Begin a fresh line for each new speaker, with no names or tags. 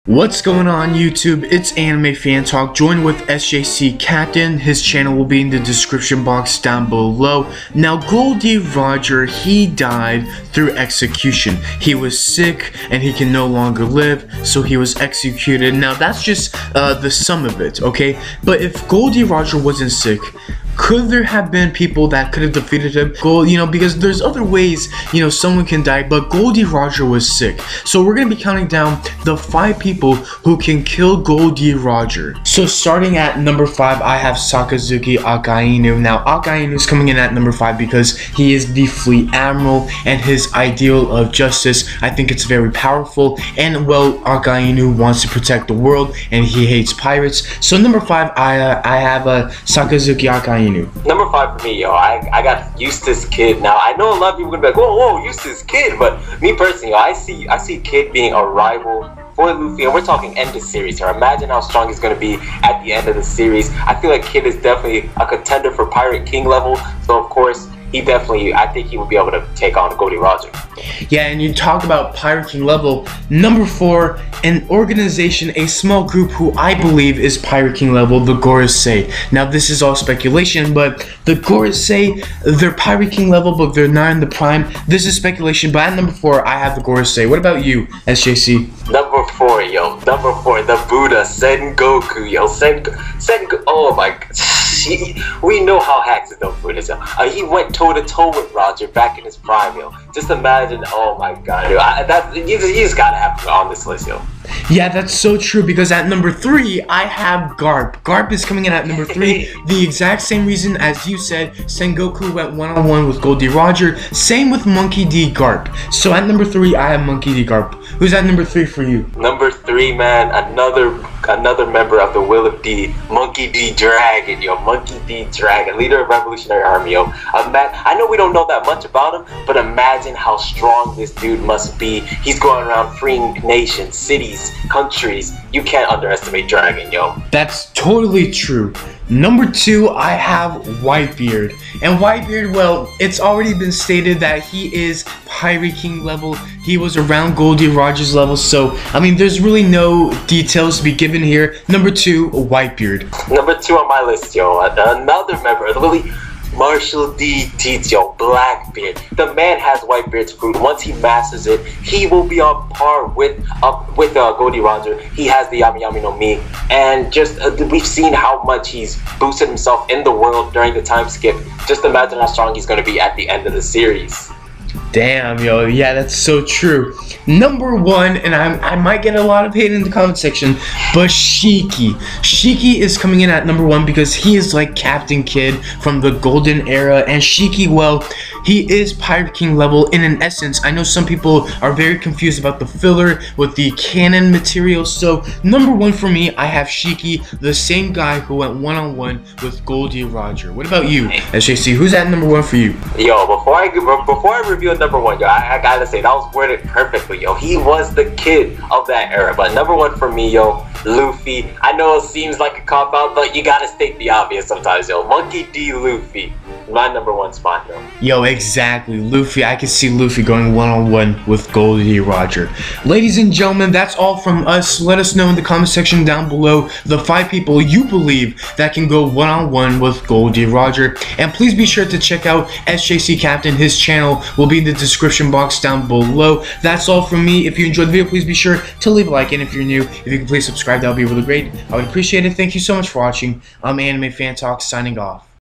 What's going on YouTube? It's Anime Fan Talk, joined with SJC Captain. His channel will be in the description box down below. Now Gol D. Roger, he died through execution. He was sick and he can no longer live, so he was executed. Now that's just the sum of it, okay? But if Gol D. Roger wasn't sick, could there have been people that could have defeated him? Because there's other ways, someone can die, but Gol D. Roger was sick. So we're going to be counting down the 5 people who can kill Gol D. Roger. So starting at number 5, I have Sakazuki Akainu. Now, Akainu is coming in at number 5 because he is the Fleet Admiral, and his ideal of justice, I think it's very powerful. And, well, Akainu wants to protect the world, and he hates pirates. So number 5, I have Sakazuki Akainu.
Number 5 for me, I got Eustace Kid. Now I know a lot of people are gonna be like, whoa, Eustace Kid, but me personally, I see Kid being a rival for Luffy, and we're talking end of series here. Imagine how strong he's gonna be at the end of the series. I feel like Kid is definitely a contender for Pirate King level, so of course I think he would be able to take on Gol D. Roger.
Yeah, and you talk about Pirate King level. Number 4, an organization, a small group who I believe is Pirate King level, the Gorosei. Now this is all speculation, but the Gorosei, they're Pirate King level, but they're not in the prime. This is speculation, but at number 4, I have the Gorosei. What about you, SJC?
Number 4, the Buddha, Sengoku, Sengoku, oh my god. We know how Haxidon is, he went toe-to-toe with Roger back in his prime, Just imagine, oh my god, you just gotta have him on this list,
Yeah, that's so true, because at number 3, I have Garp. Garp is coming in at number 3. The exact same reason as you said, Sengoku went one-on-one with Gol D. Roger. Same with Monkey D. Garp. So at number 3, I have Monkey D. Garp. Who's at number 3 for you?
Number 3, man, another member of the Will of D, Monkey D. Dragon, Monkey D. Dragon, leader of Revolutionary Army, I know we don't know that much about him, but imagine how strong this dude must be. He's going around freeing nations, cities, countries. You can't underestimate Dragon,
That's totally true. Number 2, I have Whitebeard. And Whitebeard, well, it's already been stated that he is Pirate King level. He was around Gol D. Roger's level, so, I mean, there's really no details to be given here. Number 2, Whitebeard.
Number 2 on my list, another member of the Lily, Marshall D. Teats, Blackbeard. The man has Whitebeard's fruit. Once he masters it, he will be on par with Gol D. Roger. He has the Yami Yami no Mi, and just we've seen how much he's boosted himself in the world during the time skip. Just imagine how strong he's going to be at the end of the series.
Damn, yeah, that's so true. Number 1, and I might get a lot of hate in the comment section, but Shiki. Shiki is coming in at number 1 because he is like Captain Kidd from the Golden Era, and Shiki, well, he is Pirate King level in an essence. I know some people are very confused about the filler with the canon material, so number 1 for me, I have Shiki, the same guy who went one-on-one with Gol D. Roger. What about you, SJC? Who's at number 1 for you?
Before I reveal number 1, I gotta say that was worded perfectly, he was the kid of that era. But number 1 for me, Luffy. I know it seems like a cop out, but you gotta state the obvious sometimes, Monkey D. Luffy, my number 1 spot,
Exactly, Luffy. I can see Luffy going one-on-one with Gol D. Roger. Ladies and gentlemen, that's all from us. Let us know in the comment section down below the 5 people you believe that can go one-on-one with Gol D. Roger. And please be sure to check out SJC Captain. His channel will be in the description box down below. That's all from me. If you enjoyed the video, please be sure to leave a like, and if you're new, if you could please subscribe, that would be really great. I would appreciate it. Thank you so much for watching. I'm Anime Fan Talk, signing off.